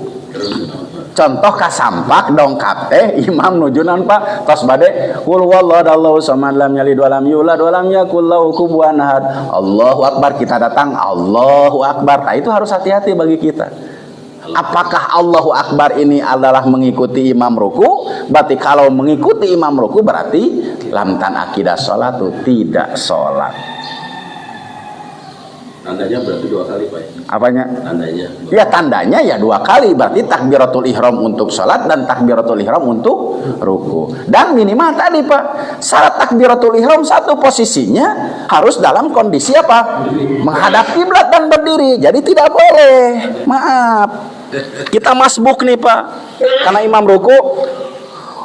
Contoh kasampak dongkap imam nuju naon Pak tos bade qul huwallahu samad lam yalid wa lam yulad wa lam yakul lahu kufuwan ahad. Allahu akbar, kita datang Allahu akbar. Nah, itu harus hati-hati bagi kita. Apakah Allahu akbar ini adalah mengikuti imam ruku? Berarti kalau mengikuti imam ruku berarti lam tan akidah salat tidak salat. Tandanya berarti 2 kali Pak. Apanya? Tandanya. Ya tandanya ya 2 kali, berarti takbiratul ihram untuk salat dan takbiratul ihram untuk ruku. Dan minimal tadi Pak, syarat takbiratul ihram satu posisinya harus dalam kondisi apa? Menghadap kiblat dan berdiri. Jadi tidak boleh. Maaf. Kita masbuk nih Pak. Karena imam ruku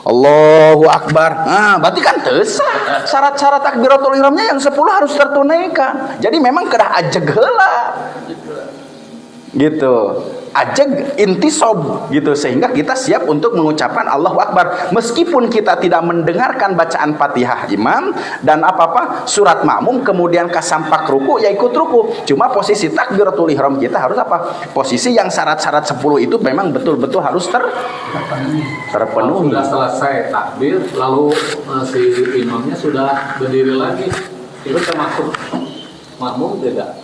Allahu akbar. Nah, berarti kan tesah. Syarat-syarat takbiratul ihramnya yang 10 harus tertunaikan. Jadi memang kedah ajeg heula. Gitu. Ajeg intisob gitu, sehingga kita siap untuk mengucapkan Allahu akbar meskipun kita tidak mendengarkan bacaan Fatihah imam dan apa-apa surat makmum, kemudian kasampak ruku ya ikut ruku. Cuma posisi takbiratul ihram kita harus apa? Posisi yang syarat-syarat 10 itu memang betul-betul harus terpenuhi. Sudah selesai takbir lalu si imamnya sudah berdiri lagi, itu termasuk makmum tidak?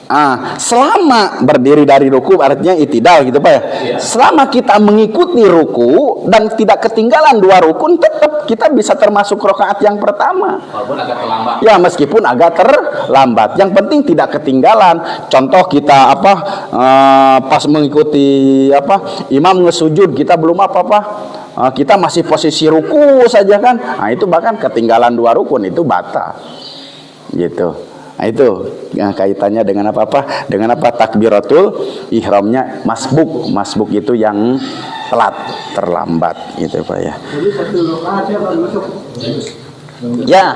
Selama berdiri dari ruku artinya itidal gitu Pak ya. Iya. Selama kita mengikuti ruku dan tidak ketinggalan 2 rukun, tetap kita bisa termasuk rakaat yang pertama. Walaupun agak terlambat. Ya meskipun agak terlambat, yang penting tidak ketinggalan. Contoh kita pas mengikuti imam ngesujud, kita belum apa-apa, kita masih posisi ruku saja kan. Nah itu bahkan ketinggalan 2 rukun itu batal. Gitu. Nah itu kaitannya dengan apa-apa? Dengan apa? Takbiratul ihramnya masbuk. Masbuk itu yang telat, terlambat gitu Pak ya. Jadi 1 rakaat ya baru masuk. Ya.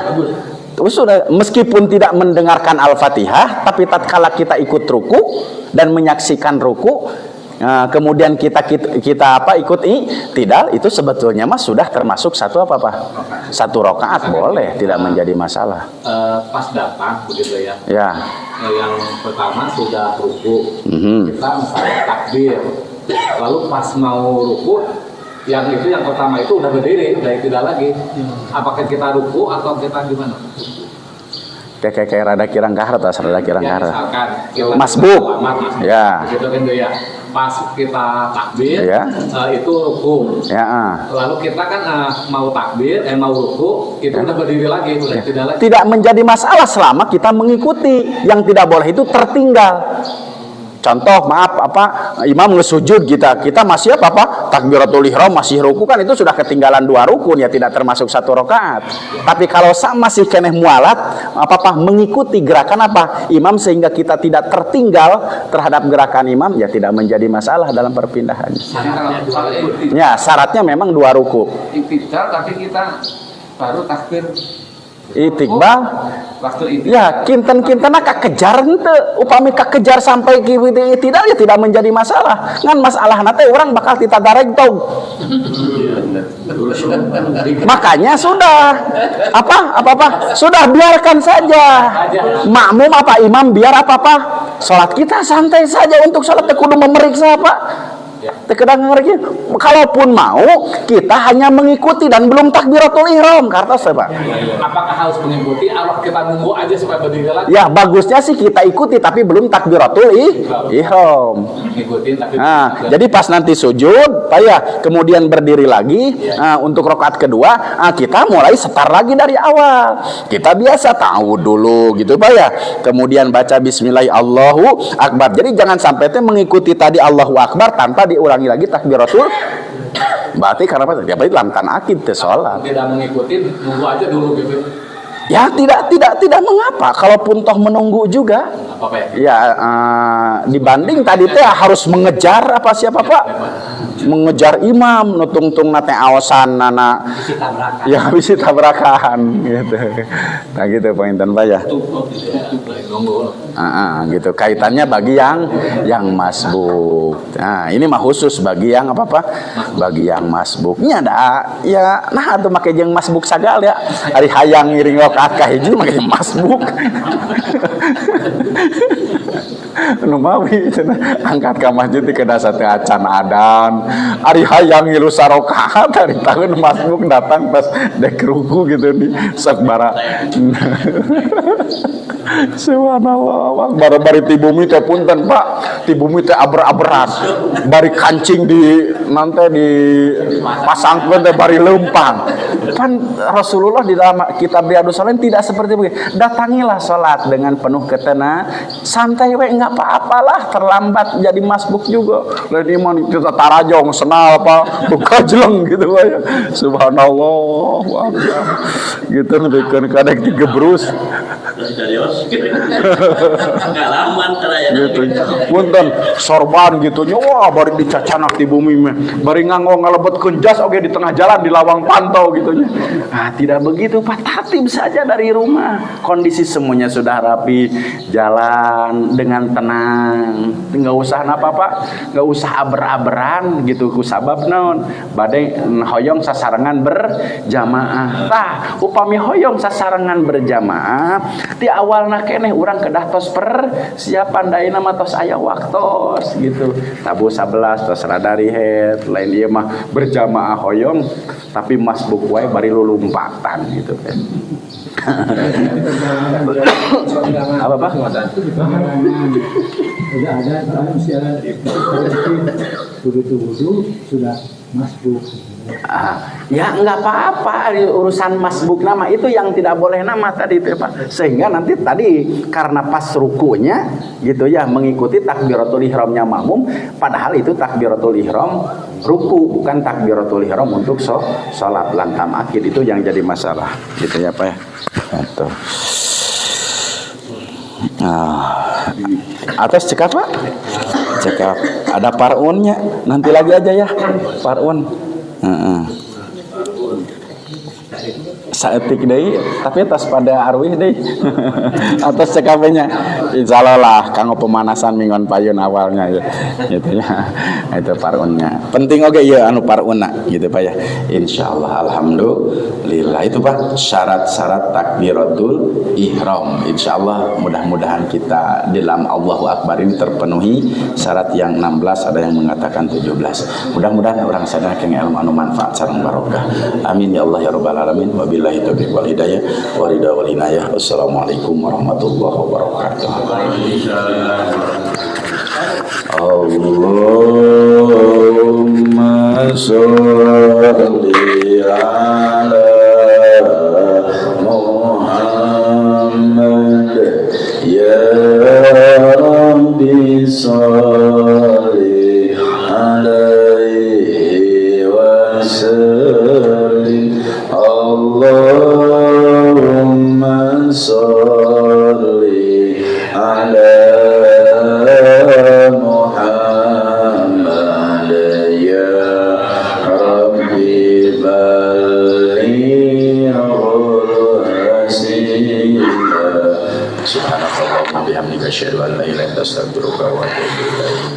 Terus sudah, meskipun tidak mendengarkan Al-Fatihah, tapi tatkala kita ikut ruku dan menyaksikan ruku, kemudian kita ikut tidak, itu sebetulnya mas sudah termasuk satu satu rakaat, boleh, tidak menjadi masalah. Pas datang begitu ya. Ya. Yang pertama sudah ruku, kita misalnya takbir, lalu pas mau ruku, yang pertama itu udah berdiri, udah tidak lagi. Apakah kita ruku atau kita gimana? Kayak rada kirang kahar atau rada kirang kahar. Misalkan kita masbuk. Ya. Gitu kan ya. Pas kita takbir, ya. Itu ruku. Ya. Lalu kita kan mau takbir, mau ruku, itu udah berdiri lagi, udah tidak lagi. Tidak menjadi masalah selama kita mengikuti. Yang tidak boleh itu tertinggal. Contoh, maaf imam ngesujud kita masih takbiratul ihram masih ruku, kan itu sudah ketinggalan 2 rukun ya, tidak termasuk 1 rakaat. Tapi kalau masih keneh mualat mengikuti gerakan imam sehingga kita tidak tertinggal terhadap gerakan imam, ya tidak menjadi masalah dalam perpindahannya. Ya, syaratnya memang 2 ruku. Iktidal tapi kita baru takbir Itikbal waktu ya kinten-kinten kejar ente, upami kejar sampai tidak ya tidak menjadi masalah. Ngan masalah nate orang bakal ditadareg tau. Makanya sudah sudah biarkan saja makmum imam biar salat kita santai saja, untuk salat kudu memeriksa kalaupun mau kita hanya mengikuti dan belum takbiratul ihram karena apakah harus mengikuti atau kita nunggu aja supaya berdiri lagi? Ya bagusnya sih kita ikuti tapi belum takbiratul ihram. Ngikutin tapi jadi pas nanti sujud kemudian berdiri lagi untuk rakaat kedua, kita mulai setar lagi dari awal. Kita biasa tahu dulu gitu kemudian baca bismillah Allahu akbar. Jadi jangan sampai mengikuti tadi Allahu akbar tanpa diulangi lagi takbiratul. Berarti karena ya berarti lamtan akid teh sholat. Tidak mengikuti, nunggu aja dulu gitu. Ya tidak mengapa, kalaupun toh menunggu juga. Ya dibanding tadi teh harus mengejar siapa mengejar imam nutung-tung nate awasan nana ya bisa tabrakan gitu. Nah gitu pointen Pak ya. Gitu kaitannya bagi yang masbuk. Nah ini mah khusus bagi yang bagi yang masbuknya ya nah atuh make jeung masbuk sagal ya ari hayang ngiring rakaat ka hiji make masbuk. nu mawi angkat ka masjid teh kedasa teh acan adan ari hayang ngilu sarokaat dari tahun masbuk datang pas dek ruku gitu di sakbara subhanallah bari ti bumi teh punten Pak ti bumi teh aber-aberan bari kancing di nanti di pasangkeun teh bari leumpang kan Rasulullah di dalam kitab Riyadhus Shalihin tidak seperti begitu. Datangilah sholat dengan penuh ketenangan, santai we nggak apa-apalah, terlambat jadi masbuk juga. Lain iman kita tarajong senal apa buka jeleng gitu ya. Subhanallah, gitu bikin kadek digebrus. Gitu. Punten sorban gitu nyawa bari dicacanak di bumi mah. Bari nganggo ngalebetkeun jas oge di tengah jalan di lawang pantau gitu. Nah, tidak begitu Pak, tatib saja dari rumah. Kondisi semuanya sudah rapi, jalan dengan tenang. Enggak usah apa Pak, enggak usah aber-aberan gitu ku sabab naon. Bade hoyong sasarengan berjamaah. Tah, upami hoyong sasarengan berjamaah, di awalna keneh urang kedah tos persiapan daina mah tos aya waktos gitu. Tabu 11 tos rada rihet, lain ieu mah berjamaah hoyong tapi masbuk wae bari lulumpatan gitu kan. Apa Pak? Sudah ada manusia begitu wudu sudah masbuk. Ya enggak apa-apa urusan masbuk nama itu yang tidak boleh nama tadi itu Pak. Sehingga nanti tadi karena pas rukunya gitu ya mengikuti takbiratul ihramnya makmum, padahal itu takbiratul ihram ruku bukan takbiratul ihram untuk sholat lantam akid, itu yang jadi masalah gitu ya Pak ya. Itu. Atas cekap Pak, cekap ada parunnya nanti lagi aja ya parun. Saetik deui tapi tas pada arwih deui atas CKP-nya insyaallah lah kanggo pemanasan minggon payun awalnya ya gitu ya. Itu parunnya penting oge ya anu parunna gitu Pak ya insyaallah. Alhamdulillah itu Pak syarat-syarat takbiratul ihram. Insyaallah mudah-mudahan kita dalam Allahu Akbar ini terpenuhi syarat yang 16, ada yang mengatakan 17. Mudah-mudahan orang sadar keng ilmu anu manfaat sareng barokah. Amin ya Allah ya rabbal alamin. Wabillahi taufiq wal hidayah wa ridha wal inayah. Wassalamualaikum warahmatullahi wabarakatuh. Allahumma sholli ala Muhammad ya Rabbi sholli alaihi wasallim. Allahumma sholli ala Muhammad ya Rabbi ballighul rasilah. Subhanallah wa bihamdika asyhadu an la ilaha illa anta astaghfiruka wa atubu ilaik.